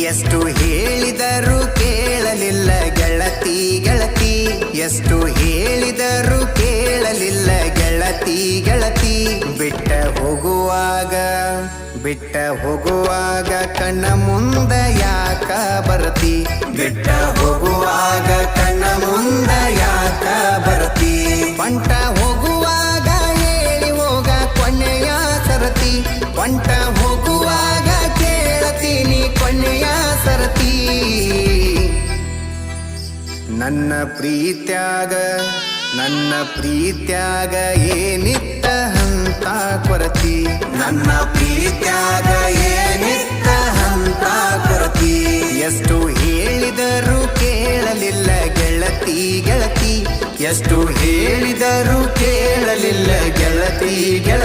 ಎಷ್ಟು ಹೇಳಿದರೂ ಕೇಳಲಿಲ್ಲ ಗೆಳತಿ ಗೆಳತಿ, ಎಷ್ಟು ಹೇಳಿದರೂ ಕೇಳಲಿಲ್ಲ ಗೆಳತಿ ಗೆಳತಿ. ಬಿಟ್ಟ ಹೋಗುವಾಗ ಕಣ್ಣ ಮುಂದ ಯಾಕ ಬರ್ತಿ, ಬಿಟ್ಟ ಹೋಗುವಾಗ ಕಣ್ಣ ಮುಂದ ಯಾಕ ಬರ್ತಿ. ಪಂಟ ಹೋಗುವಾಗ ಹೇಳಿ ಹೋಗ ಕೊನೆಯ ಸರತಿ, ಪಂಟ ಹೋಗುವಾಗ ಕೇಳತೀನಿ ಕೊನೆಯ ಸರತಿ. ನನ್ನ ಪ್ರೀತ್ಯಾಗ ಏನಿತ್ತ ಹಂತ ಕೊರತಿ, ನನ್ನ ಪ್ರೀತ್ಯಾಗ ಏನಿತ್ತ ಹಂತ ಕೊರತಿ. ಎಷ್ಟು ಹೇಳಿದರೂ ಕೇಳಲಿಲ್ಲ ಗೆಳತಿ ಗೆಳತಿ, ಎಷ್ಟು ಹೇಳಿದರೂ ಕೇಳಲಿಲ್ಲ ಗೆಳತಿ ಗೆಳತಿ.